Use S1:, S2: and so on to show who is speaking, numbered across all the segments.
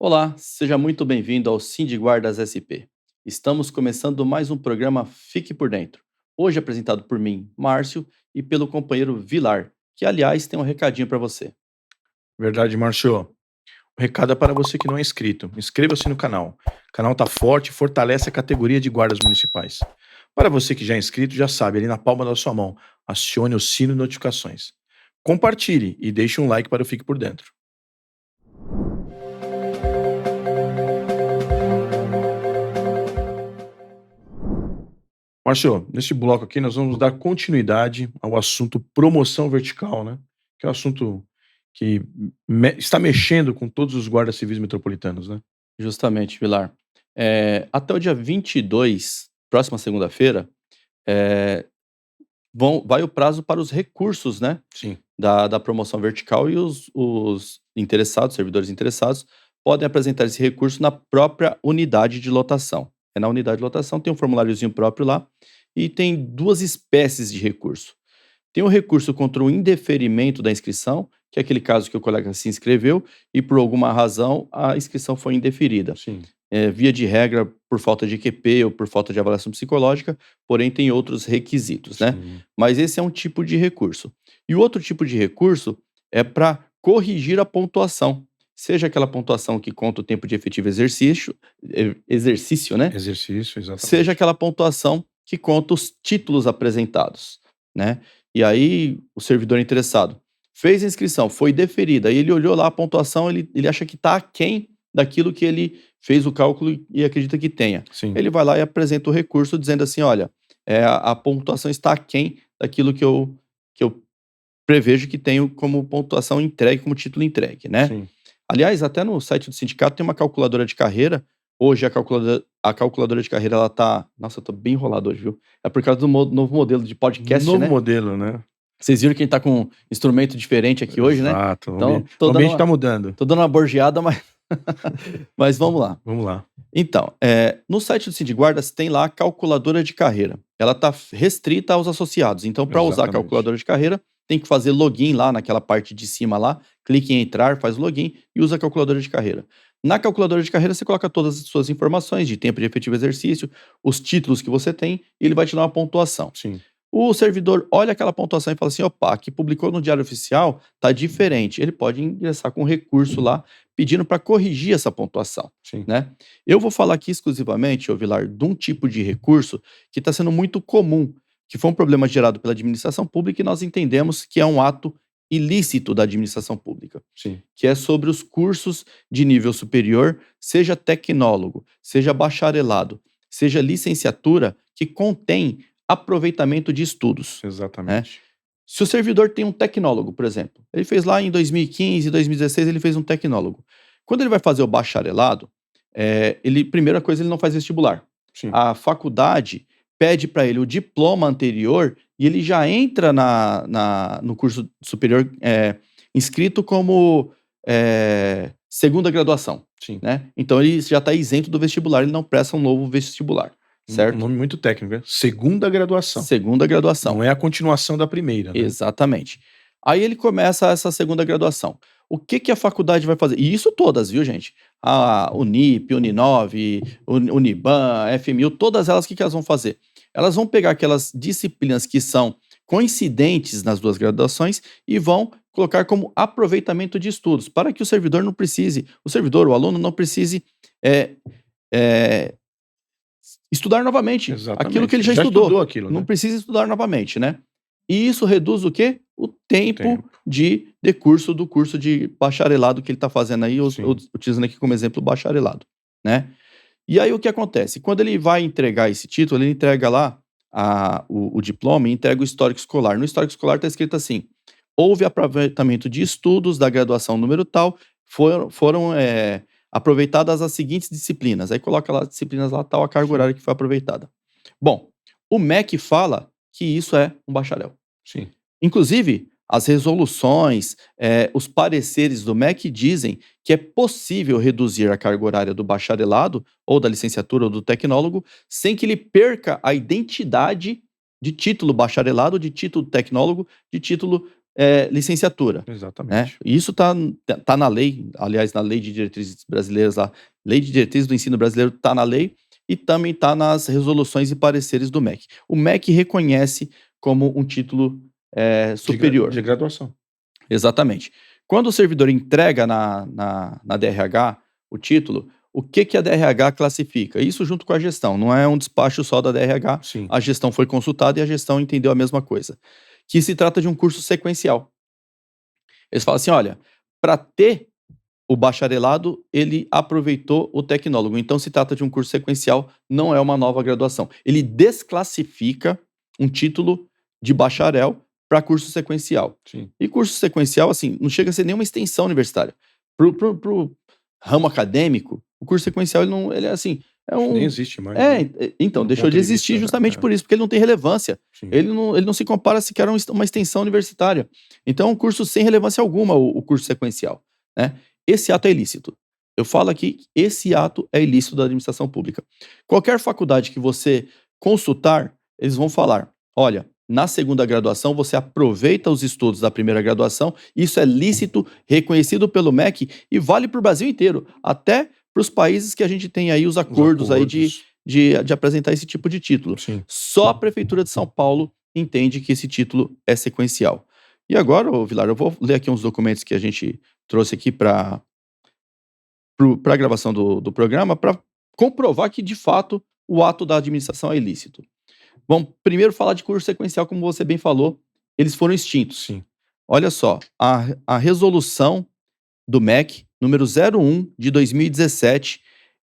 S1: Olá, seja muito bem-vindo ao Cindy Guardas SP. Estamos começando mais um programa Fique por Dentro. Hoje apresentado por mim, Márcio, e pelo companheiro Vilar, que aliás tem um recadinho para você.
S2: Verdade, Márcio. O recado é para você que não é inscrito. Inscreva-se no canal. O canal tá forte e fortalece a categoria de guardas municipais. Para você que já é inscrito, já sabe, ali na palma da sua mão, acione o sino de notificações. Compartilhe e deixe um like para o Fique por Dentro. Márcio, neste bloco aqui nós vamos dar continuidade ao assunto promoção vertical, né? Que é um assunto que está mexendo com todos os guardas civis metropolitanos, né?
S1: Justamente, Vilar. Até o dia 22, próxima segunda-feira, é, vai o prazo para os recursos, né?
S2: Sim.
S1: Da promoção vertical e os interessados, servidores interessados, podem apresentar esse recurso na própria unidade de lotação. Na unidade de lotação, tem um formuláriozinho próprio lá e tem duas espécies de recurso. Tem o recurso contra o indeferimento da inscrição, que é aquele caso que o colega se inscreveu e por alguma razão a inscrição foi indeferida.
S2: Sim.
S1: Via de regra, por falta de QP ou por falta de avaliação psicológica, porém tem outros requisitos, né?
S2: Sim.
S1: Mas esse é um tipo de recurso. E o outro tipo de recurso é para corrigir a pontuação. Seja aquela pontuação que conta o tempo de efetivo exercício, né?
S2: Exercício, exatamente.
S1: Seja aquela pontuação que conta os títulos apresentados, né? E aí o servidor interessado fez a inscrição, foi deferida, aí ele olhou lá a pontuação, ele acha que está aquém daquilo que ele fez o cálculo e acredita que tenha.
S2: Sim.
S1: Ele vai lá e apresenta o recurso dizendo assim, olha, a pontuação está aquém daquilo que eu prevejo que tenho como pontuação entregue, como título entregue, né?
S2: Sim.
S1: Aliás, até no site do sindicato tem uma calculadora de carreira. Hoje a calculadora de carreira, ela tá... Nossa, eu tô bem enrolado hoje, viu? É por causa do novo modelo de podcast,
S2: Novo
S1: né?
S2: modelo, né?
S1: Vocês viram que a gente tá com um instrumento diferente aqui hoje, né?
S2: Exato.
S1: Então,
S2: O ambiente tá mudando.
S1: tô dando uma borgeada, mas... mas vamos lá.
S2: Vamos lá.
S1: Então, no site do Sindiguardas tem lá a calculadora de carreira. Ela está restrita aos associados. Então, para usar a
S2: Exatamente.
S1: calculadora de carreira, tem que fazer login lá naquela parte de cima lá, clique em entrar, faz o login e usa a calculadora de carreira. Na calculadora de carreira, você coloca todas as suas informações de tempo de efetivo exercício, os títulos que você tem, e ele vai te dar uma pontuação.
S2: Sim.
S1: O servidor olha aquela pontuação e fala assim, opa, aqui publicou no Diário Oficial, tá diferente. Ele pode ingressar com recurso lá, pedindo para corrigir essa pontuação,
S2: Sim.
S1: né? Eu vou falar aqui exclusivamente, ô Vilar, de um tipo de recurso que está sendo muito comum, que foi um problema gerado pela administração pública e nós entendemos que é um ato ilícito da administração pública,
S2: Sim.
S1: que é sobre os cursos de nível superior, seja tecnólogo, seja bacharelado, seja licenciatura, que contém aproveitamento de estudos.
S2: Exatamente.
S1: Se o servidor tem um tecnólogo, por exemplo, ele fez lá em 2015, 2016, ele fez um tecnólogo. Quando ele vai fazer o bacharelado, primeira coisa, ele não faz vestibular.
S2: Sim.
S1: A faculdade pede para ele o diploma anterior e ele já entra no curso superior inscrito como segunda graduação.
S2: Sim.
S1: Né? Então ele já está isento do vestibular, ele não presta um novo vestibular. Certo?
S2: Um nome muito técnico, né? Segunda graduação.
S1: Segunda graduação.
S2: Não é a continuação da primeira, né?
S1: Exatamente. Aí ele começa essa segunda graduação. O que a faculdade vai fazer? E isso todas, viu, gente? A Unip, Uninove, Uniban, FMU, todas elas, o que elas vão fazer? Elas vão pegar aquelas disciplinas que são coincidentes nas duas graduações e vão colocar como aproveitamento de estudos, para que o servidor não precise, o aluno não precise estudar novamente.
S2: Exatamente.
S1: Aquilo que ele já
S2: estudou aquilo,
S1: não
S2: né?
S1: precisa estudar novamente, né? E isso reduz o quê? O tempo de decurso do curso de bacharelado que ele está fazendo aí, utilizando aqui como exemplo o bacharelado, né? E aí o que acontece? Quando ele vai entregar esse título, ele entrega lá o diploma e entrega o histórico escolar. No histórico escolar está escrito assim, houve aproveitamento de estudos da graduação número tal, foram aproveitadas as seguintes disciplinas. Aí coloca lá as disciplinas lá, tal, a carga horária que foi aproveitada. Bom, o MEC fala que isso é um bacharel.
S2: Sim.
S1: Inclusive, as resoluções, os pareceres do MEC dizem que é possível reduzir a carga horária do bacharelado, ou da licenciatura, ou do tecnólogo, sem que ele perca a identidade de título bacharelado, de título tecnólogo, de título licenciatura. Né?
S2: Exatamente.
S1: E isso tá na lei, aliás, na Lei de Diretrizes Brasileiras, a Lei de Diretrizes do Ensino Brasileiro está na lei e também está nas resoluções e pareceres do MEC. O MEC reconhece como um título superior.
S2: De graduação.
S1: Exatamente. Quando o servidor entrega na DRH o título, o que a DRH classifica? Isso junto com a gestão, não é um despacho só da DRH,
S2: Sim.
S1: a gestão foi consultada e a gestão entendeu a mesma coisa. Que se trata de um curso sequencial. Eles falam assim, olha, para ter o bacharelado, ele aproveitou o tecnólogo. Então, se trata de um curso sequencial, não é uma nova graduação. Ele desclassifica um título de bacharel para curso sequencial.
S2: Sim.
S1: E curso sequencial, assim, não chega a ser nenhuma extensão universitária. Pro ramo acadêmico, o curso sequencial, ele é assim...
S2: Nem existe mais.
S1: Então,
S2: Do
S1: deixou
S2: ponto
S1: de
S2: de
S1: existir
S2: vista,
S1: justamente por isso, porque ele não tem relevância.
S2: Sim.
S1: Ele não se compara sequer a uma extensão universitária. Então, é um curso sem relevância alguma, o curso sequencial. Né? Esse ato é ilícito. Eu falo aqui, esse ato é ilícito da administração pública. Qualquer faculdade que você consultar, eles vão falar, olha, na segunda graduação você aproveita os estudos da primeira graduação, isso é lícito, reconhecido pelo MEC e vale para o Brasil inteiro, até para os países que a gente tem aí os acordos. Aí de apresentar esse tipo de título.
S2: Sim.
S1: Só a Prefeitura de São Paulo entende que esse título é sequencial. E agora, Vilar, eu vou ler aqui uns documentos que a gente trouxe aqui para a gravação do programa para comprovar que, de fato, o ato da administração é ilícito. Vamos primeiro falar de curso sequencial, como você bem falou, eles foram extintos.
S2: Sim.
S1: Olha só, a resolução do MEC, número 01 de 2017,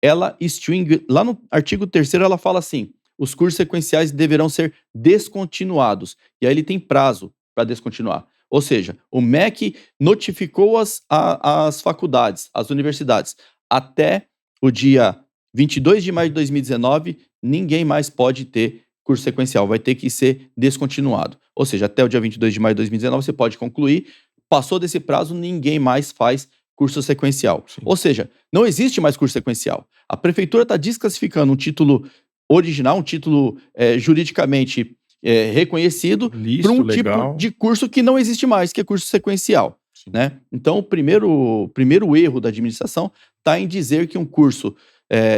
S1: ela extingue, lá no artigo 3º ela fala assim, os cursos sequenciais deverão ser descontinuados, e aí ele tem prazo para descontinuar. Ou seja, o MEC notificou as faculdades, as universidades, até o dia 22 de maio de 2019, ninguém mais pode ter curso sequencial, vai ter que ser descontinuado. Ou seja, até o dia 22 de maio de 2019 você pode concluir, passou desse prazo, ninguém mais faz curso sequencial.
S2: Sim.
S1: Ou seja, não existe mais curso sequencial. A prefeitura está desclassificando um título original, um título juridicamente reconhecido, para um
S2: legal.
S1: tipo de curso que não existe mais, que é curso sequencial. Né? Então, o primeiro erro da administração está em dizer que um curso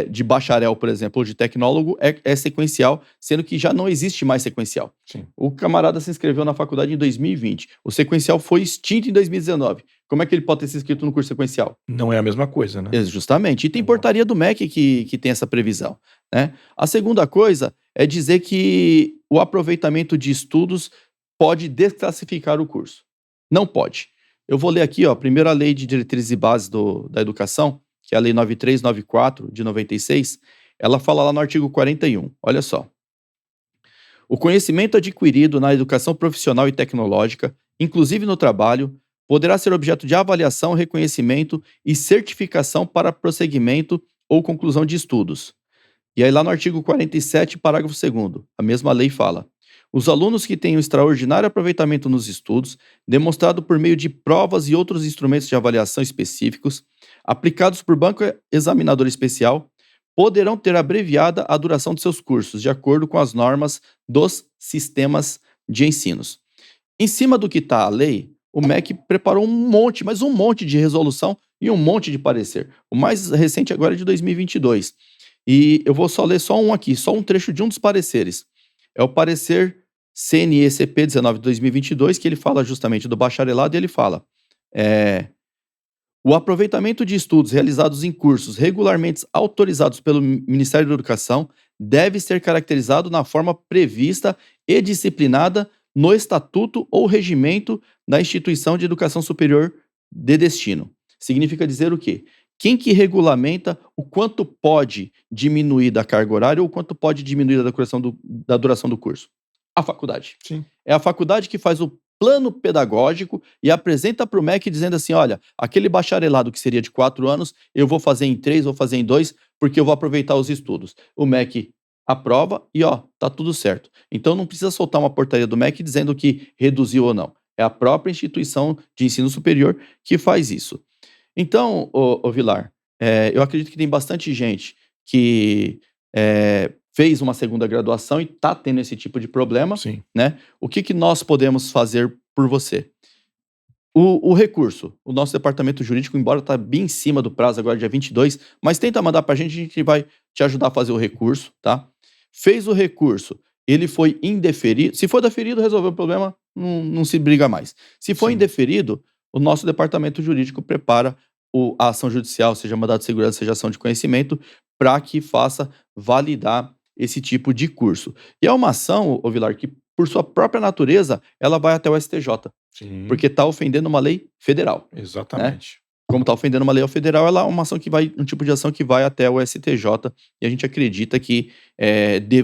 S1: de bacharel, por exemplo, ou de tecnólogo é sequencial, sendo que já não existe mais sequencial.
S2: Sim.
S1: O camarada se inscreveu na faculdade em 2020. O sequencial foi extinto em 2019. Como é que ele pode ter se inscrito no curso sequencial?
S2: Não é a mesma coisa, né?
S1: Justamente. E tem portaria do MEC que tem essa previsão. Né? A segunda coisa é dizer que o aproveitamento de estudos pode desclassificar o curso. Não pode. Eu vou ler aqui, ó, primeiro a Lei de Diretrizes e Bases da Educação, que é a Lei 9394 de 96, ela fala lá no artigo 41. Olha só. O conhecimento adquirido na educação profissional e tecnológica, inclusive no trabalho, poderá ser objeto de avaliação, reconhecimento e certificação para prosseguimento ou conclusão de estudos. E aí lá no artigo 47, parágrafo 2º, a mesma lei fala: os alunos que tenham extraordinário aproveitamento nos estudos, demonstrado por meio de provas e outros instrumentos de avaliação específicos, aplicados por banco examinador especial, poderão ter abreviada a duração de seus cursos, de acordo com as normas dos sistemas de ensinos. Em cima do que está a lei, o MEC preparou mas um monte de resolução e um monte de parecer. O mais recente agora é de 2022. E eu vou só ler só um aqui, só um trecho de um dos pareceres. É o parecer CNECP 19 de 2022, que ele fala justamente do bacharelado e ele fala... O aproveitamento de estudos realizados em cursos regularmente autorizados pelo Ministério da Educação deve ser caracterizado na forma prevista e disciplinada no Estatuto ou Regimento da Instituição de Educação Superior de destino. Significa dizer o quê? Quem que regulamenta o quanto pode diminuir da carga horária ou o quanto pode diminuir da duração do curso? A faculdade.
S2: Sim.
S1: É a faculdade que faz o plano pedagógico e apresenta para o MEC dizendo assim, olha, aquele bacharelado que seria de 4 anos, eu vou fazer em 3, vou fazer em 2, porque eu vou aproveitar os estudos. O MEC aprova e, ó, tá tudo certo. Então não precisa soltar uma portaria do MEC dizendo que reduziu ou não. É a própria instituição de ensino superior que faz isso. Então, ô Vilar, eu acredito que tem bastante gente que fez uma segunda graduação e está tendo esse tipo de problema.
S2: Sim.
S1: Né? O que nós podemos fazer por você? O recurso, o nosso departamento jurídico, embora está bem em cima do prazo agora, dia 22, mas tenta mandar para a gente vai te ajudar a fazer o recurso, tá? Fez o recurso, ele foi indeferido. Se for deferido, resolveu o problema, não se briga mais. Se for
S2: Sim.
S1: indeferido, o nosso departamento jurídico prepara a ação judicial, seja mandado de segurança, seja ação de conhecimento, para que faça validar esse tipo de curso. E é uma ação, ô Vilar, que por sua própria natureza, ela vai até o STJ.
S2: Sim.
S1: Porque está ofendendo uma lei federal.
S2: Exatamente.
S1: Né? Como está ofendendo uma lei federal, ela é uma ação que vai, um tipo de ação que vai até o STJ, e a gente acredita que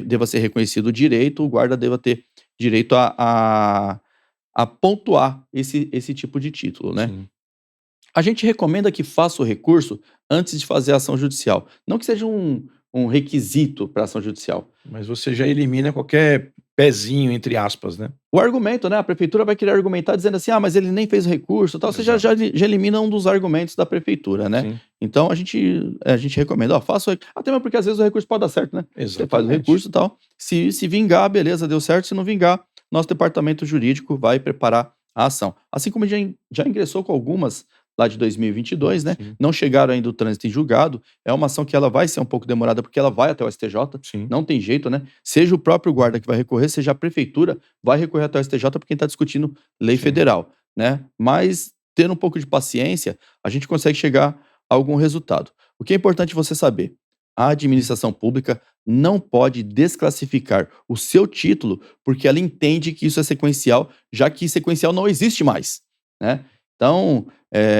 S1: deva ser reconhecido o direito, o guarda deva ter direito a pontuar esse tipo de título, né?
S2: Sim.
S1: A gente recomenda que faça o recurso antes de fazer a ação judicial. Não que seja um requisito para a ação judicial.
S2: Mas você já elimina qualquer pezinho, entre aspas, né?
S1: O argumento, né? A prefeitura vai querer argumentar dizendo assim, mas ele nem fez o recurso, tal. Você já elimina um dos argumentos da prefeitura, né?
S2: Sim.
S1: Então a gente recomenda, faça o recurso. Até mesmo porque às vezes o recurso pode dar certo, né?
S2: Exatamente.
S1: Você faz o recurso e tal. Se vingar, beleza, deu certo. Se não vingar, nosso departamento jurídico vai preparar a ação. Assim como a gente já ingressou com algumas lá de 2022, né?
S2: Sim.
S1: Não chegaram ainda o trânsito em julgado. É uma ação que ela vai ser um pouco demorada porque ela vai até o STJ.
S2: Sim.
S1: Não tem jeito, né? Seja o próprio guarda que vai recorrer, seja a prefeitura vai recorrer até o STJ porque quem está discutindo lei federal, né? Mas tendo um pouco de paciência, a gente consegue chegar a algum resultado. O que é importante você saber, a administração pública não pode desclassificar o seu título porque ela entende que isso é sequencial, já que sequencial não existe mais, né? Então,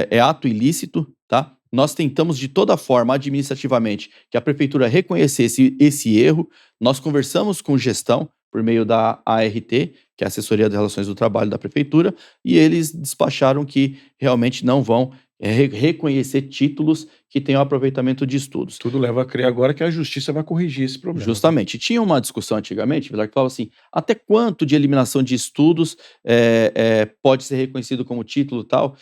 S1: é ato ilícito, tá? Nós tentamos de toda forma, administrativamente, que a prefeitura reconhecesse esse erro. Nós conversamos com gestão por meio da ART, que é a Assessoria de Relações do Trabalho da prefeitura, e eles despacharam que realmente não vão reconhecer títulos que tenham aproveitamento de estudos.
S2: Tudo leva a crer agora que a justiça vai corrigir esse problema.
S1: Justamente. Tinha uma discussão antigamente, Vilar, que falava assim, até quanto de eliminação de estudos pode ser reconhecido como título e tal?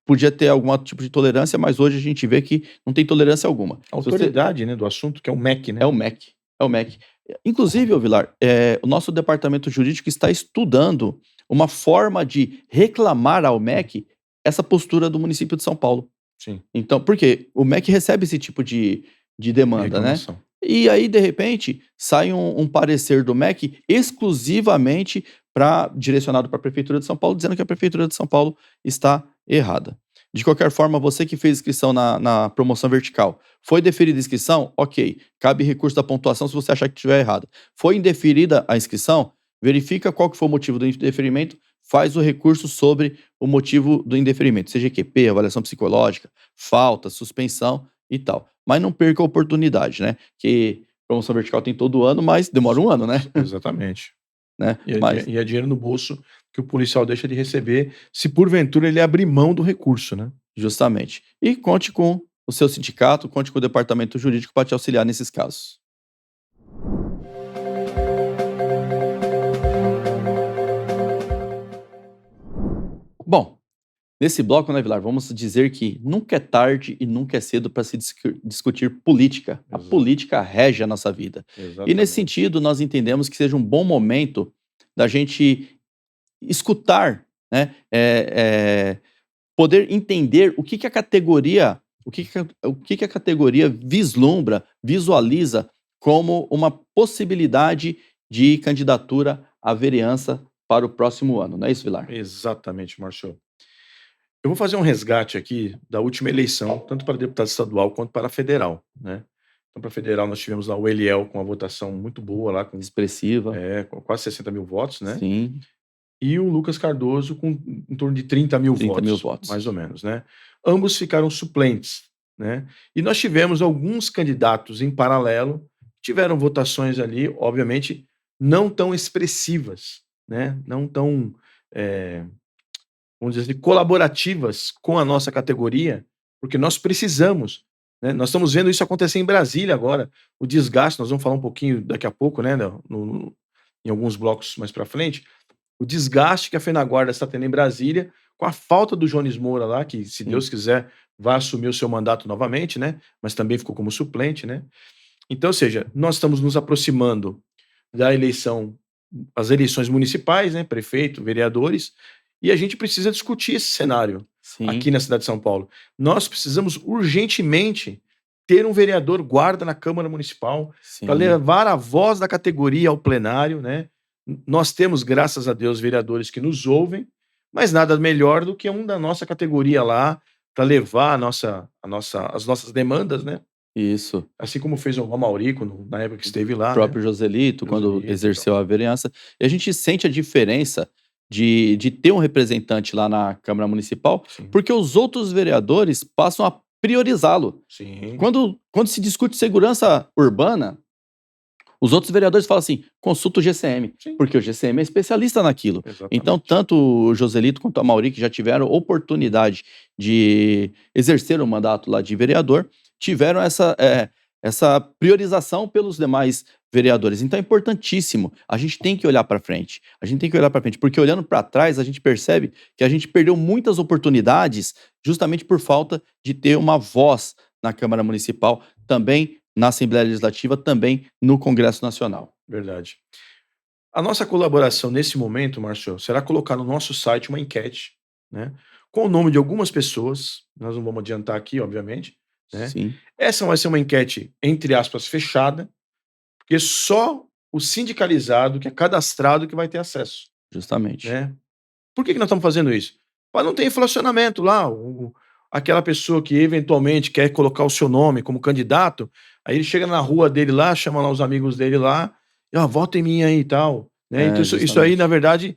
S1: Podia ter algum tipo de tolerância, mas hoje a gente vê que não tem tolerância alguma.
S2: A autoridade, né, do assunto, que é o MEC, né?
S1: É o MEC. Inclusive, Vilar, o nosso departamento jurídico está estudando uma forma de reclamar ao MEC essa postura do município de São Paulo.
S2: Sim.
S1: Então, porque o MEC recebe esse tipo de demanda, né? E aí, de repente, sai um parecer do MEC exclusivamente direcionado para a Prefeitura de São Paulo, dizendo que a Prefeitura de São Paulo está errada. De qualquer forma, você que fez inscrição na promoção vertical, foi deferida a inscrição? Ok. Cabe recurso da pontuação se você achar que estiver errada. Foi indeferida a inscrição? Verifica qual que foi o motivo do indeferimento, faz o recurso sobre o motivo do indeferimento, seja EQP, avaliação psicológica, falta, suspensão e tal. Mas não perca a oportunidade, né? Que promoção vertical tem todo ano, mas demora um ano, né?
S2: Exatamente.
S1: Né?
S2: E é dinheiro no bolso que o policial deixa de receber se porventura ele abrir mão do recurso, né?
S1: Justamente. E conte com o seu sindicato, conte com o departamento jurídico para te auxiliar nesses casos. Bom, nesse bloco, né, Vilar, vamos dizer que nunca é tarde e nunca é cedo para se discutir política.
S2: Exato.
S1: A política rege a nossa vida.
S2: Exatamente.
S1: E nesse sentido, nós entendemos que seja um bom momento da gente escutar, né, poder entender o que a categoria, o que a categoria vislumbra, visualiza como uma possibilidade de candidatura à vereança para o próximo ano. Não é isso, Vilar?
S2: Exatamente, Márcio. Eu vou fazer um resgate aqui da última eleição, tanto para deputado estadual quanto para federal, né? Então, para federal, nós tivemos lá o Eliel com uma votação muito boa lá,
S1: expressiva.
S2: Com quase 60 mil votos, né?
S1: Sim.
S2: E o Lucas Cardoso com em torno de 30 mil votos, mais ou menos, né? Ambos ficaram suplentes, né? E nós tivemos alguns candidatos em paralelo, tiveram votações ali, obviamente, não tão expressivas, né? Não tão, vamos dizer assim, colaborativas com a nossa categoria, porque nós precisamos, né? Nós estamos vendo isso acontecer em Brasília agora, o desgaste, nós vamos falar um pouquinho daqui a pouco, né? Em alguns blocos mais para frente, o desgaste que a FenaGuarda está tendo em Brasília, com a falta do Jones Moura lá, que, se Deus quiser, vai assumir o seu mandato novamente, né? Mas também ficou como suplente, né? Então, ou seja, nós estamos nos aproximando da eleição, as eleições municipais, né? Prefeito, vereadores, E a gente precisa discutir esse cenário aqui
S1: Sim,
S2: na cidade de São Paulo. Nós precisamos urgentemente ter um vereador guarda na Câmara Municipal para
S1: sim.
S2: levar a voz da categoria ao plenário, né? Nós temos, graças a Deus, vereadores que nos ouvem, mas nada melhor do que um da nossa categoria lá para levar as nossas demandas, né?
S1: Isso.
S2: Assim como fez o Amaurico na época que esteve
S1: O
S2: lá, né?
S1: próprio Joselito, quando
S2: Joselito, então.
S1: exerceu a vereança. E a gente sente a diferença de ter um representante lá na Câmara Municipal,
S2: Sim,
S1: porque os outros vereadores passam a priorizá-lo.
S2: sim,
S1: Quando se discute segurança urbana, os outros vereadores falam assim: consulta o GCM,
S2: sim,
S1: porque o GCM é especialista naquilo. Então,
S2: exatamente.
S1: tanto o Joselito quanto a Mauri, que já tiveram oportunidade de exercer o mandato lá de vereador, tiveram essa priorização pelos demais vereadores. Então, é importantíssimo. A gente tem que olhar para frente. A gente tem que olhar para frente, porque olhando para trás, a gente percebe que a gente perdeu muitas oportunidades justamente por falta de ter uma voz na Câmara Municipal, também na Assembleia Legislativa, também no Congresso Nacional.
S2: Verdade. A nossa colaboração nesse momento, Márcio, será colocar no nosso site uma enquete, né, com o nome de algumas pessoas, nós não vamos adiantar aqui, obviamente, né.
S1: Sim,
S2: Essa vai ser uma enquete, entre aspas, fechada, porque só o sindicalizado que é cadastrado que vai ter acesso,
S1: justamente.
S2: né. Por que nós estamos fazendo isso? Para não ter inflacionamento lá, aquela pessoa que eventualmente quer colocar o seu nome como candidato, aí ele chega na rua dele lá, chama lá os amigos dele lá, e: "Ó, vota em mim aí e tal", né. Então
S1: É,
S2: isso aí, na
S1: justamente.
S2: verdade,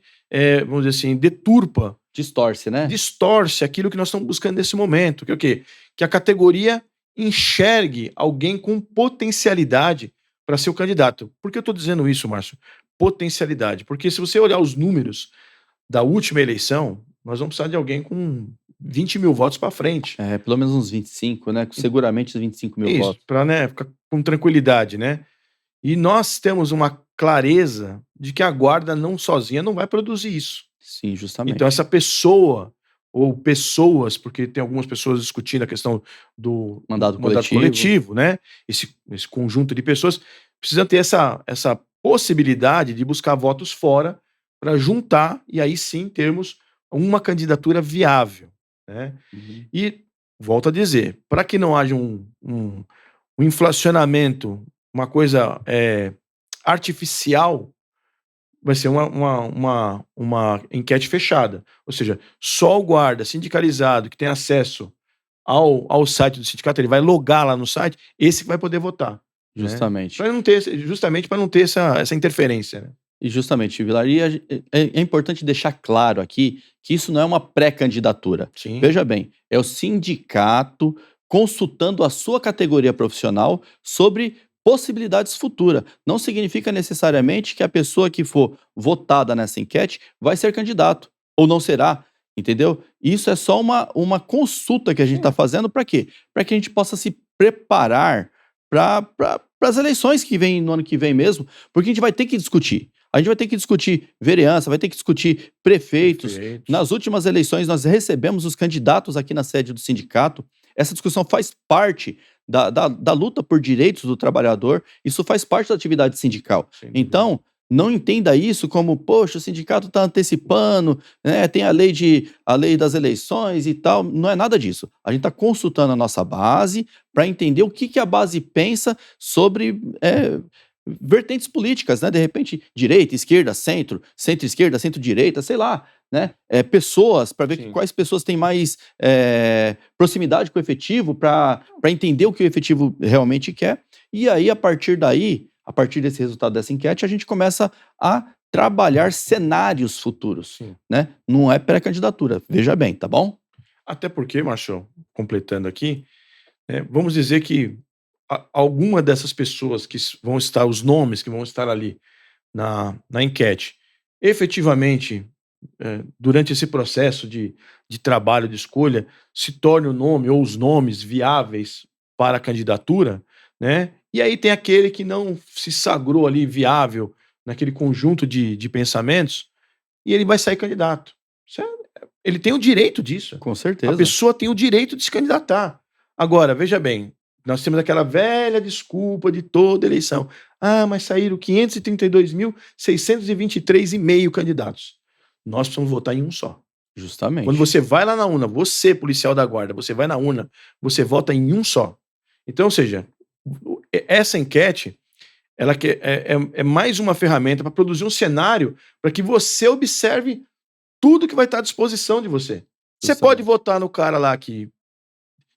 S2: vamos dizer assim, deturpa,
S1: Distorce, né?
S2: distorce aquilo que nós estamos buscando nesse momento, que é o quê? Que a categoria enxergue alguém com potencialidade para ser o candidato. Por que eu estou dizendo isso, Márcio? Potencialidade, porque se você olhar os números da última eleição, nós vamos precisar de alguém com 20.000 votos para frente.
S1: É, pelo menos uns 25, né? Seguramente uns 25.000
S2: Isso,
S1: votos.
S2: para, né, ficar com tranquilidade, né. E nós temos uma clareza de que a guarda não sozinha não vai produzir isso.
S1: Sim,
S2: Então
S1: justamente.
S2: essa pessoa, ou pessoas, porque tem algumas pessoas discutindo a questão do
S1: Mandado
S2: mandato
S1: coletivo.
S2: coletivo, né, esse conjunto de pessoas, precisa ter essa possibilidade de buscar votos fora, para juntar e aí sim termos uma candidatura viável, né.
S1: Uhum.
S2: E, volto a dizer, para que não haja um inflacionamento, uma coisa, artificial, vai ser uma enquete fechada. Ou seja, só o guarda sindicalizado que tem acesso ao site do sindicato, ele vai logar lá no site, esse que vai poder votar, né.
S1: Justamente.
S2: Para não ter justamente para não ter essa interferência, né.
S1: E justamente, Vilar, e é importante deixar claro aqui que isso não é uma pré-candidatura.
S2: Sim,
S1: Veja bem, é o sindicato consultando a sua categoria profissional sobre possibilidades futuras. Não significa necessariamente que a pessoa que for votada nessa enquete vai ser candidato, ou não será, entendeu? Isso é só uma consulta que a gente está
S2: sim.
S1: fazendo para quê? Para que a gente possa se preparar para as eleições que vêm no ano que vem mesmo, porque a gente vai ter que discutir. A gente vai ter que discutir vereança, vai ter que discutir prefeitos.
S2: Perfeito.
S1: Nas últimas eleições, nós recebemos os candidatos aqui na sede do sindicato. Essa discussão faz parte da luta por direitos do trabalhador, isso faz parte da atividade sindical.
S2: Sem dúvida.
S1: Então, não entenda isso como, poxa, o sindicato está antecipando, né, tem a lei das eleições e tal. Não é nada disso. A gente está consultando a nossa base para entender o que a base pensa sobre vertentes políticas, né? De repente, direita, esquerda, centro, centro-esquerda, centro-direita, sei lá, né? Pessoas, para ver
S2: Sim.
S1: quais pessoas têm mais proximidade com o efetivo, para entender o que o efetivo realmente quer. E aí, a partir daí, a partir desse resultado dessa enquete, a gente começa a trabalhar cenários futuros,
S2: Sim.
S1: né? Não é pré-candidatura, veja bem, tá bom?
S2: Até porque, Márcio, completando aqui, vamos dizer que alguma dessas pessoas que vão estar, os nomes que vão estar ali na enquete, efetivamente, durante esse processo de trabalho, de escolha, se torne o nome ou os nomes viáveis para a candidatura, né? E aí tem aquele que não se sagrou ali viável naquele conjunto de pensamentos, e ele vai sair candidato. Isso ele tem o direito disso.
S1: Com
S2: A
S1: certeza.
S2: pessoa tem o direito de se candidatar. Agora, veja bem, nós temos aquela velha desculpa de toda eleição. Ah, mas saíram 532.623,5 candidatos. Nós precisamos votar em um só.
S1: Justamente.
S2: Quando você vai lá na urna, você, policial da guarda, você vai na urna, você vota em um só. Então, ou seja, essa enquete, ela é mais uma ferramenta para produzir um cenário para que você observe tudo que vai estar à disposição de você. Você pode votar no cara lá que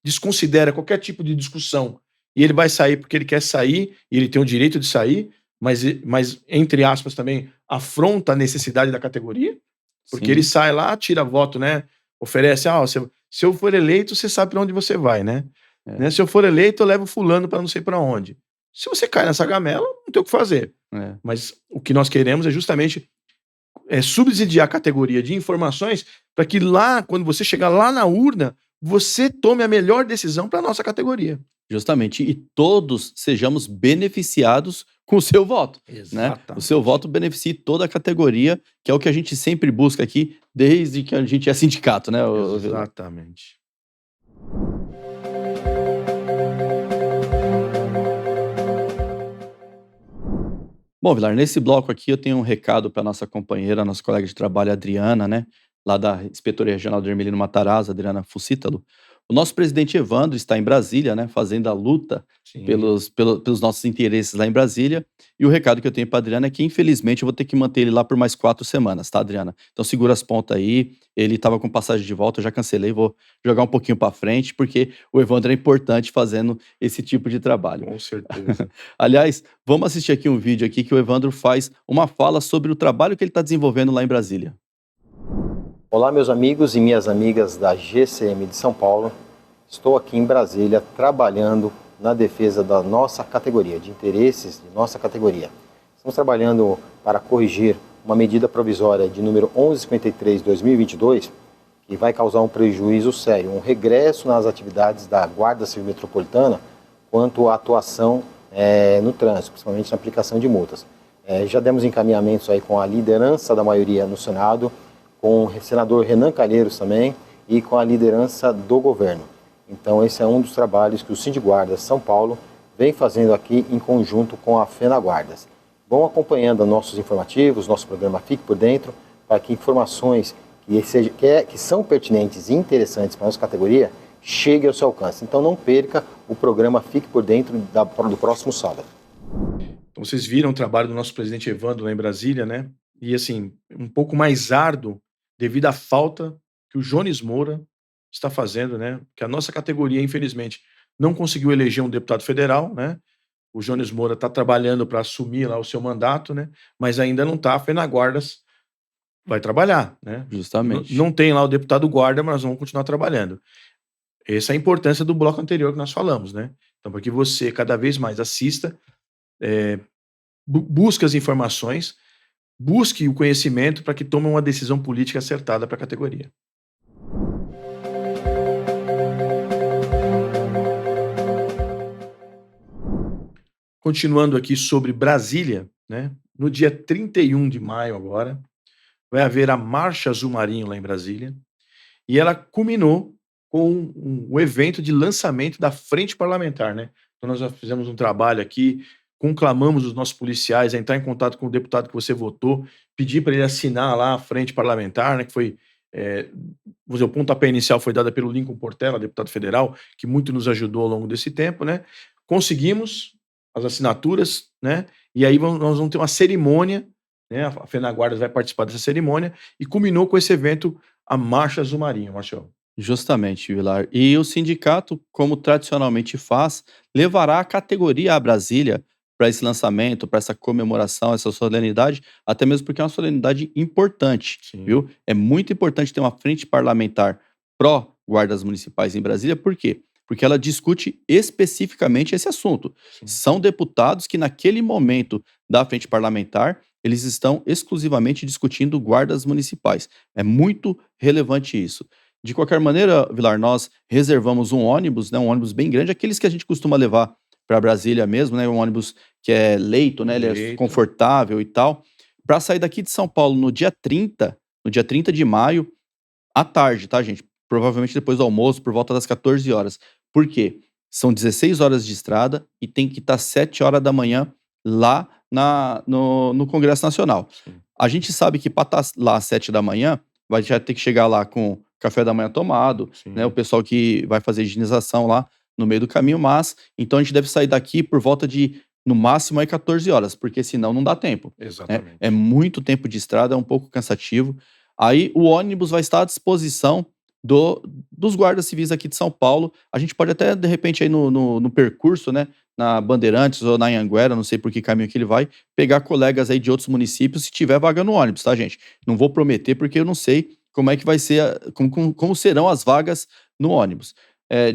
S2: desconsidera qualquer tipo de discussão e ele vai sair porque ele quer sair e ele tem o direito de sair, mas entre aspas também afronta a necessidade da categoria, porque ele sai lá, tira voto, né? Oferece, se eu for eleito, você sabe para onde você vai, né? Se eu for eleito, eu levo fulano para não sei para onde. Se você cai nessa gamela, não tem o que fazer. Mas o que nós queremos é justamente subsidiar a categoria de informações para que lá, quando você chegar lá na urna, você tome a melhor decisão para a nossa categoria.
S1: Justamente. E todos sejamos beneficiados com o seu voto. Né? O seu voto beneficie toda a categoria, que é o que a gente sempre busca aqui, desde que a gente é sindicato, né?
S2: Exatamente.
S1: Bom, Vilar, nesse bloco aqui eu tenho um recado para nossa companheira, nossa colega de trabalho, Adriana, né? Lá da Inspetoria Regional do Hermelino Matarazzo, Adriana Fucítalo. O nosso presidente Evandro está em Brasília, né? Fazendo a luta pelos nossos interesses lá em Brasília. E o recado que eu tenho para Adriana é que, infelizmente, eu vou ter que manter ele lá por mais 4 semanas, tá, Adriana? Então segura as pontas aí. Ele estava com passagem de volta, eu já cancelei, vou jogar um pouquinho para frente, porque o Evandro é importante fazendo esse tipo de trabalho.
S2: Com certeza.
S1: Aliás, vamos assistir aqui um vídeo aqui que o Evandro faz uma fala sobre o trabalho que ele está desenvolvendo lá em Brasília.
S3: Olá, meus amigos e minhas amigas da GCM de São Paulo. Estou aqui em Brasília trabalhando na defesa da nossa categoria, de interesses de nossa categoria. Estamos trabalhando para corrigir uma medida provisória de número 1153/2022, que vai causar um prejuízo sério, um regresso nas atividades da Guarda Civil Metropolitana quanto à atuação no trânsito, principalmente na aplicação de multas. Já demos encaminhamentos aí com a liderança da maioria no Senado, com o senador Renan Calheiros também e com a liderança do governo. Então esse é um dos trabalhos que o Sindiguardas São Paulo vem fazendo aqui em conjunto com a FENAGuardas. Vão acompanhando nossos informativos, nosso programa Fique por Dentro, para que informações que são pertinentes e interessantes para a nossa categoria cheguem ao seu alcance. Então não perca o programa Fique por Dentro do próximo sábado.
S2: Então vocês viram o trabalho do nosso presidente Evandro lá em Brasília, né? E assim, um pouco mais árduo devido à falta que o Jones Moura está fazendo, né? Que a nossa categoria, infelizmente, não conseguiu eleger um deputado federal, né? O Jones Moura está trabalhando para assumir lá o seu mandato, né? Mas ainda não está. A FENAGuardas vai trabalhar, né?
S1: Justamente.
S2: Não tem lá o deputado guarda, mas nós vamos continuar trabalhando. Essa é a importância do bloco anterior que nós falamos, né? Então, para que você cada vez mais assista, busque as informações, busque o conhecimento para que tome uma decisão política acertada para a categoria. Continuando aqui sobre Brasília, né? No dia 31 de maio agora, vai haver a Marcha Azul Marinho lá em Brasília, e ela culminou com o evento de lançamento da Frente Parlamentar, né? Então nós já fizemos um trabalho aqui, conclamamos os nossos policiais a entrar em contato com o deputado que você votou, pedir para ele assinar lá a Frente Parlamentar, né? Que foi, o pontapé inicial foi dado pelo Lincoln Portela, deputado federal, que muito nos ajudou ao longo desse tempo, né? Conseguimos as assinaturas, né? E aí nós vamos ter uma cerimônia, né? A FENAGuardas vai participar dessa cerimônia e culminou com esse evento, a Marcha Azul Marinho, Marcelo.
S1: Justamente, Vilar. E o sindicato, como tradicionalmente faz, levará a categoria a Brasília para esse lançamento, para essa comemoração, essa solenidade, até mesmo porque é uma solenidade importante, viu? É muito importante ter uma frente parlamentar pró-guardas municipais em Brasília, por quê? Porque ela discute especificamente esse assunto. São deputados que, naquele momento da frente parlamentar, eles estão exclusivamente discutindo guardas municipais. É muito relevante isso. De qualquer maneira, Vilar, nós reservamos um ônibus, né, um ônibus bem grande, aqueles que a gente costuma levar para Brasília mesmo, né, um ônibus que é leito, né, ele é confortável e tal, para sair daqui de São Paulo no dia 30 de maio, à tarde, tá, gente? Provavelmente depois do almoço, por volta das 14 horas. Por quê? São 16 horas de estrada e tem que estar 7 horas da manhã lá no Congresso Nacional. A gente sabe que para estar lá às 7 da manhã, vai já ter que chegar lá com café da manhã tomado, né? O pessoal que vai fazer higienização lá no meio do caminho, mas então a gente deve sair daqui por volta de, no máximo, aí 14 horas, porque senão não dá tempo.
S2: Exatamente.
S1: É muito tempo de estrada, é um pouco cansativo. Aí o ônibus vai estar à disposição dos guardas civis aqui de São Paulo. A gente pode até, de repente, aí no percurso, né, na Bandeirantes ou na Anhanguera, não sei por que caminho que ele vai, pegar colegas aí de outros municípios se tiver vaga no ônibus, tá, gente? Não vou prometer porque eu não sei como é que vai ser, como serão as vagas no ônibus.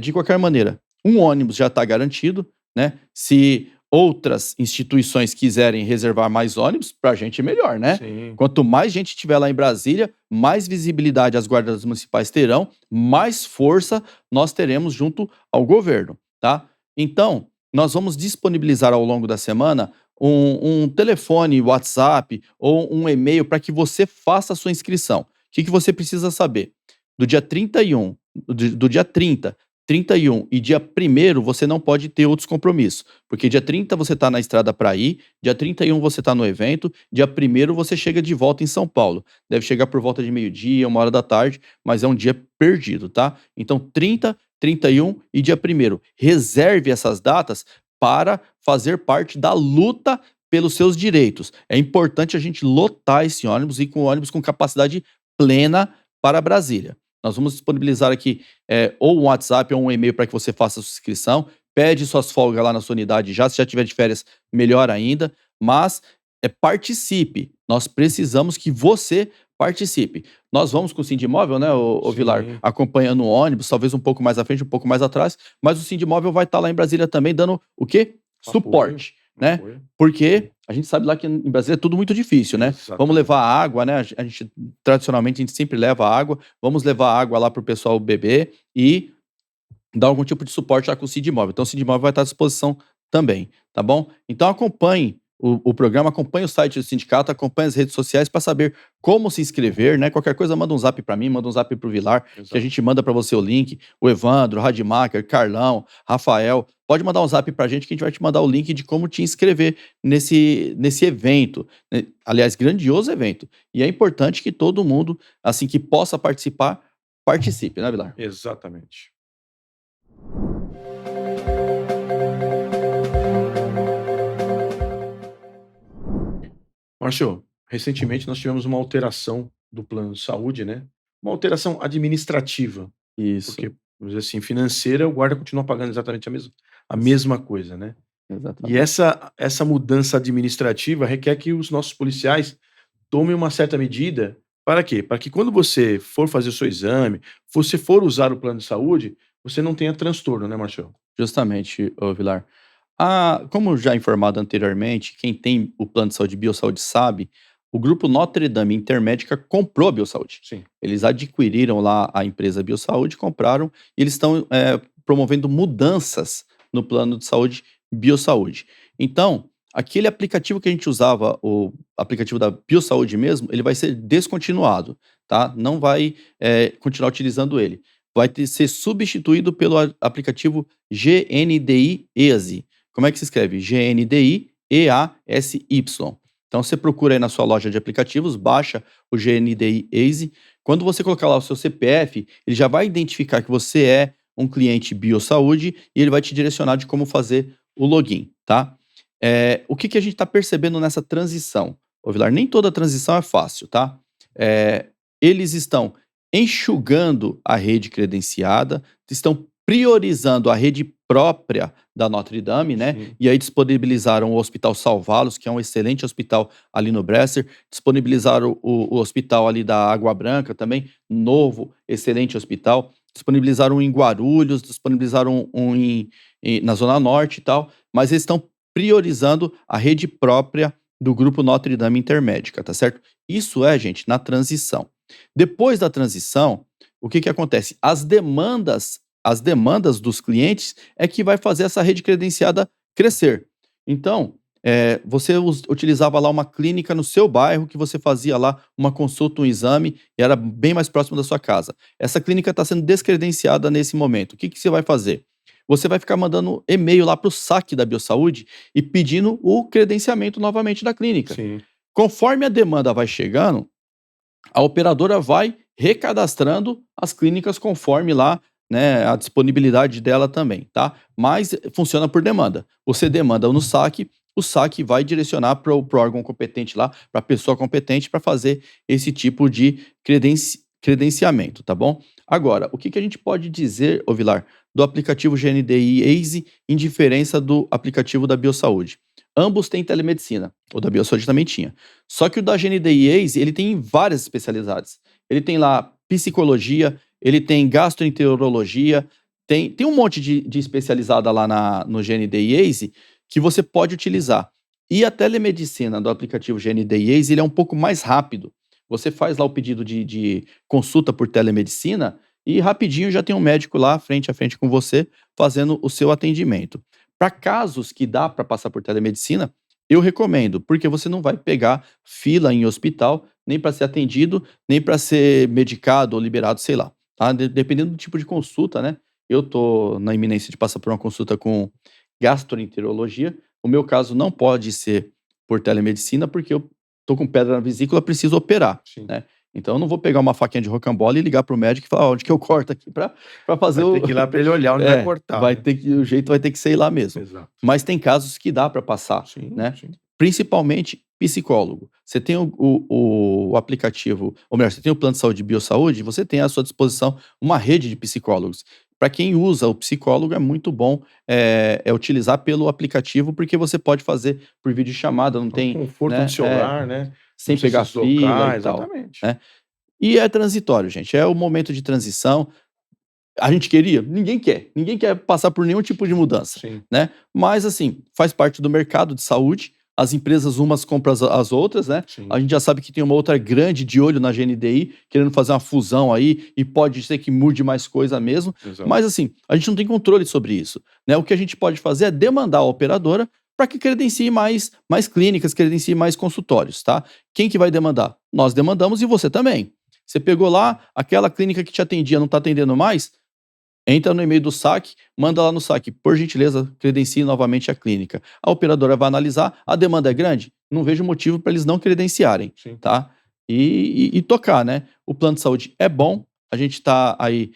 S1: De qualquer maneira, um ônibus já está garantido, né? Se outras instituições quiserem reservar mais ônibus, para a gente é melhor, né?
S2: Sim.
S1: Quanto mais gente tiver lá em Brasília, mais visibilidade as guardas municipais terão, mais força nós teremos junto ao governo, tá? Então, nós vamos disponibilizar ao longo da semana um telefone, WhatsApp ou um e-mail para que você faça a sua inscrição. O que você precisa saber? Do dia 31, do dia 30, 31 e dia 1º você não pode ter outros compromissos, porque dia 30 você está na estrada para ir, dia 31 você está no evento, dia 1º você chega de volta em São Paulo. Deve chegar por volta de meio-dia, 1 hora da tarde, mas é um dia perdido, tá? Então 30, 31 e dia 1º. Reserve essas datas para fazer parte da luta pelos seus direitos. É importante a gente lotar esse ônibus e com ônibus com capacidade plena para Brasília. Nós vamos disponibilizar aqui ou um WhatsApp ou um e-mail para que você faça a sua inscrição. Pede suas folgas lá na sua unidade já. Se já tiver de férias, melhor ainda. Mas participe. Nós precisamos que você participe. Nós vamos com o Sindimóvel, né, o Vilar, acompanhando o ônibus, talvez um pouco mais à frente, um pouco mais atrás. Mas o Sindimóvel vai estar lá em Brasília também dando o quê? Suporte. Né? Porque a gente sabe lá que em Brasília é tudo muito difícil, né? Exatamente. Vamos levar água, né? Tradicionalmente, a gente sempre leva água. Vamos levar água lá para o pessoal beber e dar algum tipo de suporte lá com o Sindimóvel. Então, o Sindimóvel vai estar à disposição também, tá bom? Então, acompanhe o programa, acompanhe o site do sindicato, acompanhe as redes sociais para saber como se inscrever, né? Qualquer coisa, manda um zap para mim, manda um zap para o Vilar, exato, que a gente manda para você o link. O Evandro, o Radmacher, Carlão, Rafael, pode mandar um zap para a gente que a gente vai te mandar o link de como te inscrever nesse evento. Aliás, grandioso evento. E é importante que todo mundo, assim, que possa participar, participe, né, Vilar?
S2: Exatamente. Márcio, recentemente nós tivemos uma alteração do plano de saúde, né? Uma alteração administrativa.
S1: Isso.
S2: Porque, vamos dizer assim, financeira, o guarda continua pagando exatamente a mesma coisa, né?
S1: Exatamente.
S2: E essa mudança administrativa requer que os nossos policiais tomem uma certa medida. Para quê? Para que quando você for fazer o seu exame, você for usar o plano de saúde, você não tenha transtorno, né, Márcio?
S1: Justamente, Vilar. Como já informado anteriormente, quem tem o plano de saúde Biosaúde sabe, o grupo Notre Dame Intermédica comprou a Biosaúde.
S2: Sim.
S1: Eles adquiriram lá a empresa Biosaúde, compraram, e eles estão promovendo mudanças no plano de saúde Biosaúde. Então, aquele aplicativo que a gente usava, o aplicativo da Biosaúde mesmo, ele vai ser descontinuado, tá? Não vai continuar utilizando ele. Vai ser substituído pelo aplicativo GNDI EASY. Como é que se escreve? GNDI EASY. Então você procura aí na sua loja de aplicativos, baixa o GNDI EASY. Quando você colocar lá o seu CPF, ele já vai identificar que você é um cliente Biosaúde e ele vai te direcionar de como fazer o login, tá? O que a gente está percebendo nessa transição? Ô Vilar, nem toda transição é fácil, tá? Eles estão enxugando a rede credenciada, estão priorizando a rede própria da Notre Dame, né? Sim. E aí disponibilizaram o Hospital Salvalos, que é um excelente hospital ali no Bresser, disponibilizaram o hospital ali da Água Branca também, novo, excelente hospital, disponibilizaram um em Guarulhos, disponibilizaram na Zona Norte e tal, mas eles estão priorizando a rede própria do grupo Notre Dame Intermédica, tá certo? Isso gente, na transição. Depois da transição, o que acontece? As demandas dos clientes é que vai fazer essa rede credenciada crescer. Então, você utilizava lá uma clínica no seu bairro, que você fazia lá uma consulta, um exame, e era bem mais próximo da sua casa. Essa clínica está sendo descredenciada nesse momento. O que você vai fazer? Você vai ficar mandando e-mail lá para o saque da Biosaúde e pedindo o credenciamento novamente da clínica.
S2: Sim.
S1: Conforme a demanda vai chegando, a operadora vai recadastrando as clínicas conforme lá, né, a disponibilidade dela também, tá? Mas funciona por demanda. Você demanda no saque, o saque vai direcionar para o órgão competente lá, para a pessoa competente para fazer esse tipo de credenciamento, tá bom? Agora, o que a gente pode dizer, ô Vilar, do aplicativo GNDI Easy em diferença do aplicativo da Biosaúde? Ambos têm telemedicina, o da Biosaúde também tinha. Só que o da GNDI Easy, ele tem várias especialidades. Ele tem lá psicologia, ele tem gastroenterologia, tem um monte de especializada lá no GNDI Easy que você pode utilizar. E a telemedicina do aplicativo GNDI Easy, ele é um pouco mais rápido. Você faz lá o pedido de consulta por telemedicina e rapidinho já tem um médico lá frente a frente com você fazendo o seu atendimento. Para casos que dá para passar por telemedicina, eu recomendo, porque você não vai pegar fila em hospital, nem para ser atendido, nem para ser medicado ou liberado, sei lá, tá? Dependendo do tipo de consulta, né? Eu tô na iminência de passar por uma consulta com gastroenterologia. O meu caso não pode ser por telemedicina, porque eu tô com pedra na vesícula, preciso operar,
S2: Sim.
S1: né? Então eu não vou pegar uma faquinha de rocambole e ligar pro médico e falar onde que eu corto aqui para fazer
S2: Vai ter que ir lá para ele olhar onde vai cortar.
S1: vai ter que, o jeito vai ter que ser ir lá mesmo.
S2: Exato.
S1: Mas tem casos que dá para passar,
S2: Sim,
S1: né?
S2: sim.
S1: Principalmente psicólogo. Você tem o aplicativo, ou melhor, você tem o plano de saúde e Biosaúde, você tem à sua disposição uma rede de psicólogos. Para quem usa o psicólogo, é muito bom utilizar pelo aplicativo, porque você pode fazer por videochamada, não tem,
S2: Conforto
S1: né,
S2: do celular, né?
S1: sem
S2: Não precisa
S1: pegar
S2: se deslocar,
S1: fila e tal,
S2: exatamente.
S1: né? E é transitório, gente. É o momento de transição. A gente queria? Ninguém quer. Ninguém quer passar por nenhum tipo de mudança,
S2: Sim.
S1: né? Mas, assim, faz parte do mercado de saúde. As empresas, umas compram as outras, né?
S2: Sim.
S1: A gente já sabe que tem uma outra grande de olho na GNDI, querendo fazer uma fusão aí, e pode ser que mude mais coisa mesmo.
S2: Exato.
S1: Mas, assim, a gente não tem controle sobre isso, né? O que a gente pode fazer é demandar a operadora para que credencie mais clínicas, credencie mais consultórios, tá? Quem que vai demandar? Nós demandamos e você também. Você pegou lá, aquela clínica que te atendia não está atendendo mais? Entra no e-mail do saque, manda lá no saque, por gentileza, credencie novamente a clínica. A operadora vai analisar, a demanda é grande? Não vejo motivo para eles não credenciarem,
S2: Sim.
S1: tá? E tocar, né? O plano de saúde é bom, a gente está aí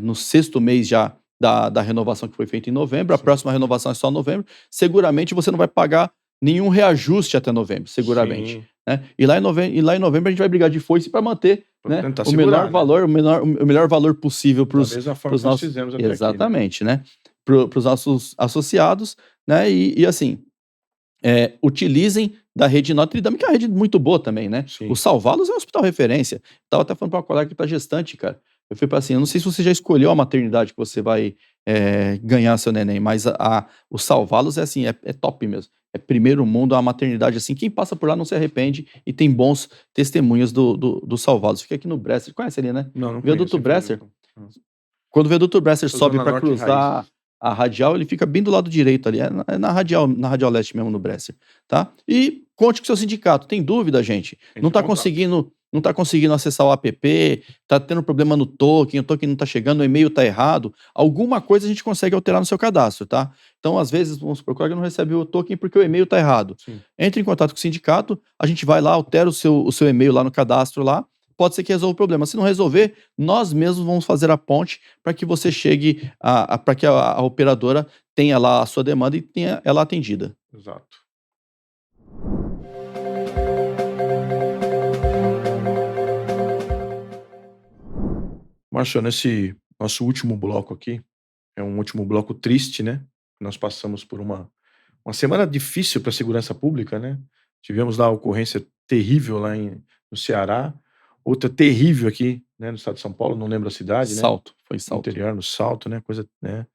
S1: no 6º mês já da renovação que foi feita em novembro, a
S2: Sim.
S1: próxima renovação é só novembro, seguramente você não vai pagar nenhum reajuste até novembro, seguramente.
S2: Sim.
S1: Né? E lá em novembro a gente vai brigar de foice para manter, né,
S2: tentar
S1: o
S2: segurar,
S1: menor
S2: né?
S1: valor, o melhor valor possível para
S2: Da
S1: os
S2: mesma forma que nós fizemos até aqui, né?
S1: exatamente, né? Para os nossos associados, né? E assim, utilizem da rede Notre Dame, que é uma rede muito boa também, né?
S2: Sim.
S1: O Salvalos é um hospital referência. Tava até falando para uma colega que tá gestante, cara. Eu falei para assim, eu não sei se você já escolheu a maternidade que você vai ganhar seu neném, mas o Salvalos é assim, é top mesmo. É primeiro mundo, a maternidade assim, quem passa por lá não se arrepende e tem bons testemunhas do Salvalos. Fica aqui no Bresser, conhece ali, né?
S2: Não
S1: Viaduto
S2: conheço,
S1: Bresser.
S2: infelizmente.
S1: Quando o viaduto Bresser
S2: Tô
S1: sobe
S2: Zona
S1: para
S2: Norte
S1: cruzar
S2: raiz.
S1: a radial, ele fica bem do lado direito ali, é na radial leste mesmo, no Bresser, tá? E conte com o seu sindicato. Tem dúvida, gente? Não tá conseguindo acessar o app, tá tendo problema no token, o token não tá chegando, o e-mail tá errado. Alguma coisa a gente consegue alterar no seu cadastro, tá? Então, às vezes, vamos supor, o colega não recebe o token porque o e-mail tá errado.
S2: Sim.
S1: Entre em contato com o sindicato, a gente vai lá, altera o seu e-mail lá no cadastro lá, pode ser que resolva o problema. Se não resolver, nós mesmos vamos fazer a ponte para que você chegue, para que a operadora tenha lá a sua demanda e tenha ela atendida.
S2: Exato. Márcio, nesse nosso último bloco aqui, é um último bloco triste, né? Nós passamos por uma semana difícil para a segurança pública, né? Tivemos lá a ocorrência terrível lá no Ceará, outra terrível aqui, né, no estado de São Paulo, não lembro a cidade, né?
S1: Foi
S2: No
S1: Salto.
S2: interior, no Salto, né? Coisa, né?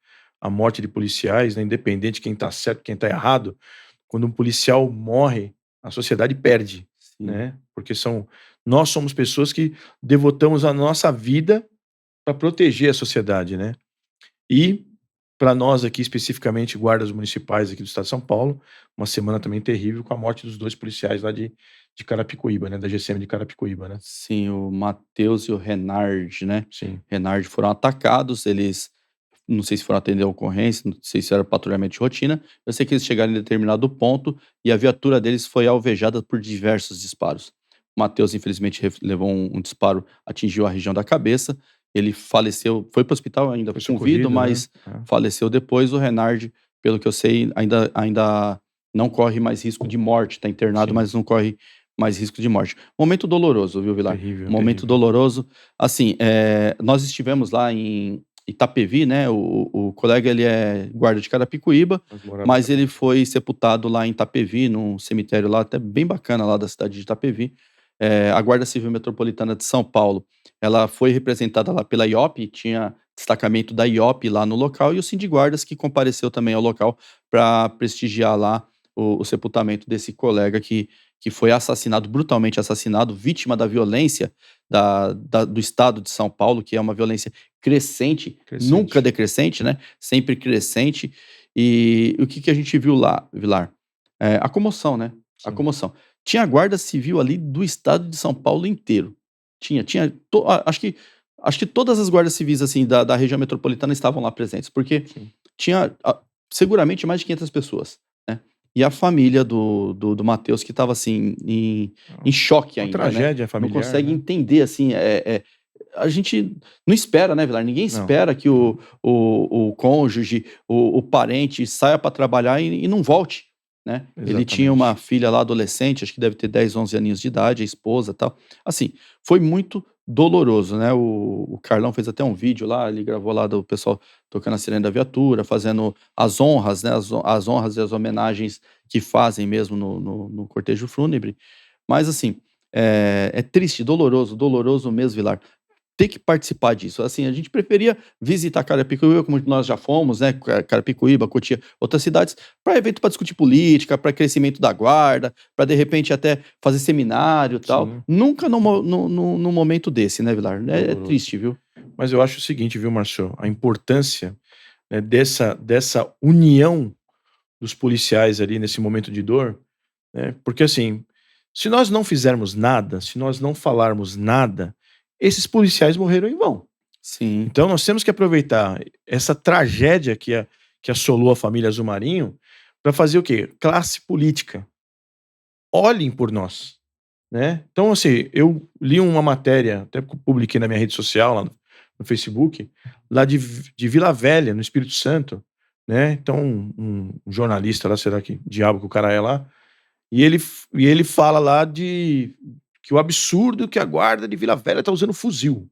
S2: A morte de policiais, né? Independente de quem tá certo, quem tá errado. Quando um policial morre, a sociedade perde,
S1: Sim.
S2: né? Porque nós somos pessoas que devotamos a nossa vida para proteger a sociedade, né? E para nós aqui, especificamente, guardas municipais aqui do estado de São Paulo, uma semana também terrível com a morte dos 2 policiais lá de Carapicuíba, né? Da GCM de Carapicuíba, né?
S1: Sim, o Matheus e o Renard, né?
S2: Sim.
S1: Renard foram atacados, eles não sei se foram atender a ocorrência, não sei se era patrulhamento de rotina, eu sei que eles chegaram em determinado ponto e a viatura deles foi alvejada por diversos disparos. Matheus, infelizmente, levou um disparo, atingiu a região da cabeça. Ele faleceu, foi para o hospital ainda
S2: Foi
S1: com vida,
S2: socorrido,
S1: mas faleceu depois. O Renard, pelo que eu sei, ainda não corre mais risco de morte. Está internado,
S2: Sim.
S1: mas não corre mais risco de morte. Momento doloroso, viu, Vilar?
S2: Terrível,
S1: Momento doloroso. Assim, nós estivemos lá em Itapevi, né? O colega, ele é guarda de Carapicuíba, mas ele foi sepultado lá em Itapevi, num cemitério lá, até bem bacana lá da cidade de Itapevi. A Guarda Civil Metropolitana de São Paulo, ela foi representada lá pela IOP, tinha destacamento da IOP lá no local, e o Sindiguardas, que compareceu também ao local para prestigiar lá o sepultamento desse colega que foi assassinado, brutalmente assassinado, vítima da violência do estado de São Paulo, que é uma violência crescente, nunca decrescente, né? Sempre crescente. E o que a gente viu lá, Vilar? A comoção, né?
S2: Sim.
S1: A comoção. Tinha a Guarda Civil ali do estado de São Paulo inteiro. Acho que todas as guardas civis assim, da região metropolitana estavam lá presentes, porque tinha seguramente mais de 500 pessoas, né? E a família do Matheus, que estava assim, em choque ainda,
S2: uma tragédia,
S1: né?
S2: familiar,
S1: não consegue
S2: né?
S1: entender, assim, a gente não espera, né, Vilar? Ninguém espera que o cônjuge, o parente saia para trabalhar e não volte, né? Ele tinha uma filha lá adolescente, acho que deve ter 10, 11 aninhos de idade, a esposa e tal. Assim, foi muito doloroso, né? O Carlão fez até um vídeo lá, ele gravou lá do pessoal tocando a sirene da viatura, fazendo as honras, né? As honras e as homenagens que fazem mesmo no cortejo fúnebre. Mas assim, é triste, doloroso mesmo, Vilar, ter que participar disso. Assim, a gente preferia visitar Carapicuíba, como nós já fomos, né? Carapicuíba, Cotia, outras cidades, para evento para discutir política, para crescimento da guarda, para de repente até fazer seminário e tal.
S2: Sim.
S1: Nunca num momento desse, né, Vilar? É triste, viu?
S2: Mas eu acho o seguinte, viu, Márcio? A importância, né, dessa união dos policiais ali nesse momento de dor, né? Porque assim, se nós não fizermos nada, se nós não falarmos nada, esses policiais morreram em vão.
S1: Sim.
S2: Então nós temos que aproveitar essa tragédia que assolou a família Zumarinho para fazer o quê? Classe política. Olhem por nós, né? Então, assim, eu li uma matéria, até publiquei na minha rede social, lá no Facebook, lá de Vila Velha, no Espírito Santo, né? Então, um jornalista lá, será que diabo que o cara é lá, e ele fala lá que o absurdo que a guarda de Vila Velha tá usando fuzil,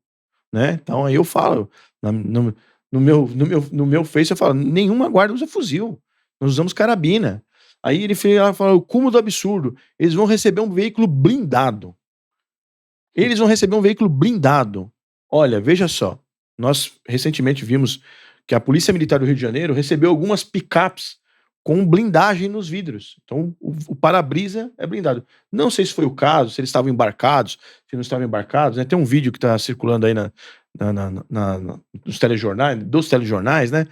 S2: né? Então aí eu falo, no meu Face eu falo, nenhuma guarda usa fuzil, nós usamos carabina. Aí ele fala, o cúmulo do absurdo, eles vão receber um veículo blindado. Olha, veja só, nós recentemente vimos que a Polícia Militar do Rio de Janeiro recebeu algumas picapes com blindagem nos vidros. Então, o para-brisa é blindado. Não sei se foi o caso, se eles estavam embarcados, se não estavam embarcados, né? Tem um vídeo que está circulando aí dos telejornais, né?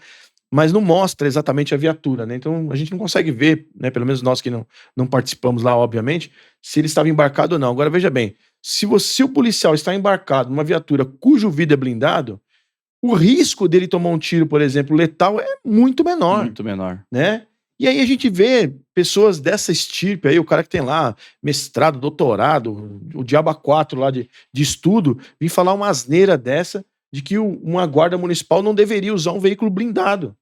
S2: Mas não mostra exatamente a viatura, né? Então, a gente não consegue ver, né? Pelo menos nós que não participamos lá, obviamente, se ele estava embarcado ou não. Agora, veja bem, se o policial está embarcado numa viatura cujo vidro é blindado, o risco dele tomar um tiro, por exemplo, letal, é muito menor.
S1: Muito menor.
S2: Né? E aí a gente vê pessoas dessa estirpe aí, o cara que tem lá mestrado, doutorado, o diabo 4 lá de estudo, vir falar uma asneira dessa de que uma guarda municipal não deveria usar um veículo blindado.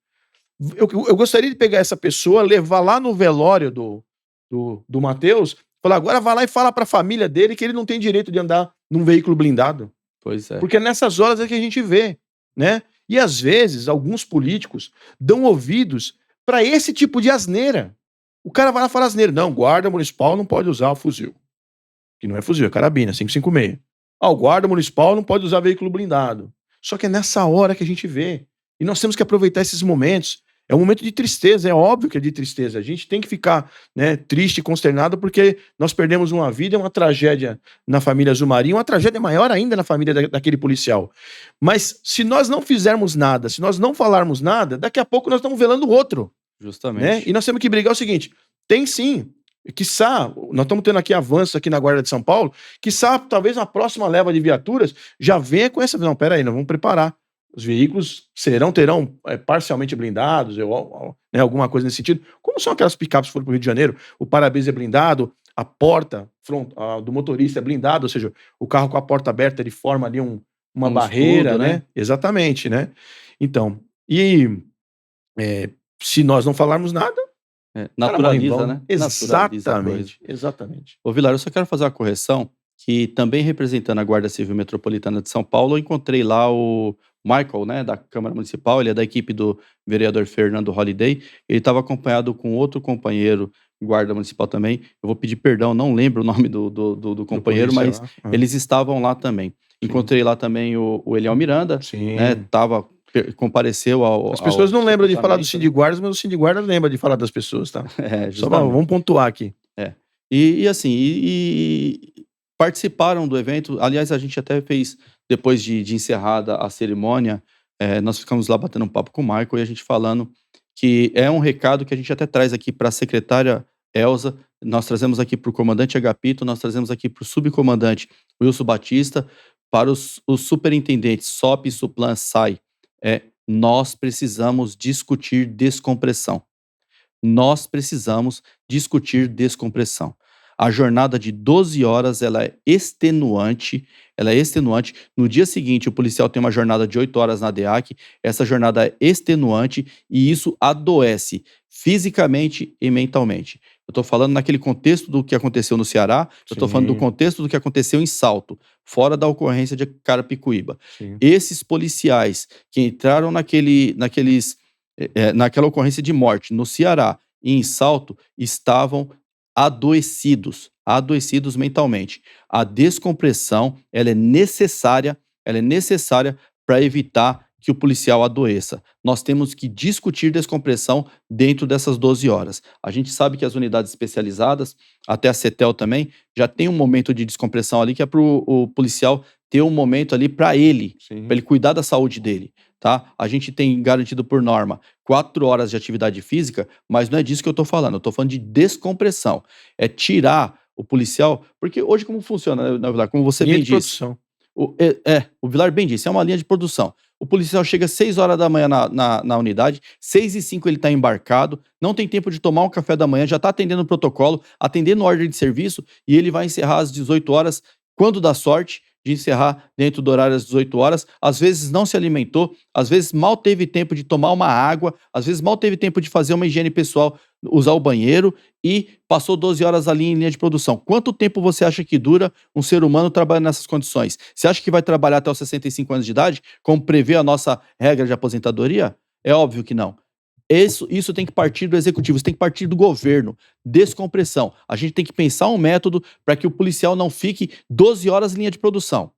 S2: Eu gostaria de pegar essa pessoa, levar lá no velório do Matheus, falar, agora vai lá e fala pra família dele que ele não tem direito de andar num veículo blindado.
S1: Pois é.
S2: Porque nessas horas é que a gente vê, né? E às vezes, alguns políticos dão ouvidos para esse tipo de asneira. O cara vai lá e fala asneira. Não, guarda municipal não pode usar fuzil. Que não é fuzil, é carabina, 5.56. O guarda municipal não pode usar veículo blindado. Só que é nessa hora que a gente vê. E nós temos que aproveitar esses momentos. É um momento de tristeza, é óbvio que é de tristeza. A gente tem que ficar, né, triste e consternado porque nós perdemos uma vida, é uma tragédia na família Zumarinho, uma tragédia maior ainda na família daquele policial. Mas se nós não fizermos nada, se nós não falarmos nada, daqui a pouco nós estamos velando o outro.
S1: Justamente.
S2: Né? E nós temos que brigar o seguinte, tem sim, quiçá, nós estamos tendo aqui avanços aqui na Guarda de São Paulo, quiçá talvez na próxima leva de viaturas já venha com essa, não, peraí, nós vamos preparar. Os veículos terão parcialmente blindados, né, alguma coisa nesse sentido. Como são aquelas picapes que foram para o Rio de Janeiro? O para-brisa é blindado, a porta do motorista é blindada, ou seja, o carro com a porta aberta, ele forma ali uma barreira,
S1: escudo,
S2: né? Exatamente, né? Então, se nós não falarmos nada,
S1: naturaliza, né?
S2: Exatamente, exatamente.
S1: Ô, Vilar, eu só quero fazer uma correção, que também representando a Guarda Civil Metropolitana de São Paulo, eu encontrei lá o Michael, né, da Câmara Municipal, ele é da equipe do vereador Fernando Holliday, ele estava acompanhado com outro companheiro, guarda municipal também, eu vou pedir perdão, não lembro o nome do companheiro, mas eles estavam lá também. Encontrei lá também o Eliel Miranda, né, compareceu
S2: As pessoas não lembram de falar dos Sindiguardas, mas o Sindiguarda lembra de falar das pessoas, tá? Só vamos pontuar aqui.
S1: E participaram do evento, aliás, a gente até fez, depois de encerrada a cerimônia, nós ficamos lá batendo um papo com o Michael e a gente falando que é um recado que a gente até traz aqui para a secretária Elza, nós trazemos aqui para o comandante Agapito, nós trazemos aqui para o subcomandante Wilson Batista, para os superintendentes SOP, Suplan, SAI. Nós precisamos discutir descompressão. Nós precisamos discutir descompressão. A jornada de 12 horas, ela é extenuante. No dia seguinte, o policial tem uma jornada de 8 horas na DEAC. Essa jornada é extenuante e isso adoece fisicamente e mentalmente. Eu estou falando naquele contexto do que aconteceu no Ceará, eu estou falando do contexto do que aconteceu em Salto, fora da ocorrência de Carapicuíba. Esses policiais que entraram naquela ocorrência de morte no Ceará e em Salto estavam adoecidos mentalmente. A descompressão, ela é necessária para evitar que o policial adoeça. Nós temos que discutir descompressão dentro dessas 12 horas. A gente sabe que as unidades especializadas, até a CETEL também, já tem um momento de descompressão ali que é para o policial ter um momento ali para ele cuidar da saúde dele. Tá? A gente tem garantido por norma 4 horas de atividade física, mas não é disso que eu estou falando. Eu estou falando de descompressão. É tirar o policial, porque hoje como funciona, né, Vilar? Como você bem disse. O Vilar bem disse, é uma linha de produção. O policial chega às 6 horas da manhã na unidade, 6h05 ele está embarcado, não tem tempo de tomar um café da manhã, já está atendendo o protocolo, atendendo ordem de serviço, e ele vai encerrar às 18 horas, quando dá sorte de encerrar dentro do horário às 18 horas, às vezes não se alimentou, às vezes mal teve tempo de tomar uma água, às vezes mal teve tempo de fazer uma higiene pessoal, usar o banheiro e passou 12 horas ali em linha de produção. Quanto tempo você acha que dura um ser humano trabalhando nessas condições? Você acha que vai trabalhar até os 65 anos de idade, como prevê a nossa regra de aposentadoria? É óbvio que não. Isso tem que partir do executivo, isso tem que partir do governo. Descompressão. A gente tem que pensar um método para que o policial não fique 12 horas em linha de produção.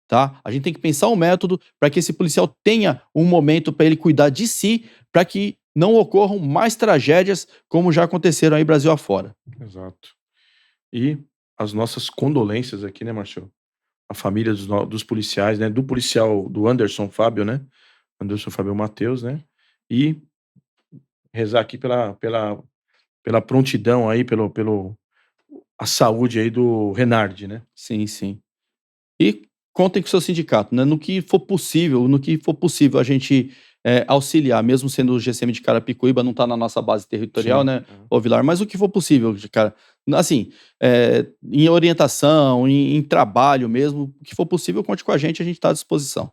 S1: Tá? A gente tem que pensar um método para que esse policial tenha um momento para ele cuidar de si, para que não ocorram mais tragédias como já aconteceram aí Brasil afora.
S2: Exato. E as nossas condolências aqui, né, Marcelo? A família dos policiais, né? Do policial, do Anderson Fábio, né? Anderson Fábio Matheus, né? E rezar aqui pela prontidão aí, a saúde aí do Renard, né?
S1: Sim, sim. E contem com o seu sindicato, né? No que for possível a gente auxiliar, mesmo sendo o GCM de Carapicuíba, não está na nossa base territorial, sim, né, ô Vilar, mas o que for possível, cara, assim, em orientação, em trabalho mesmo, o que for possível, conte com a gente está à disposição.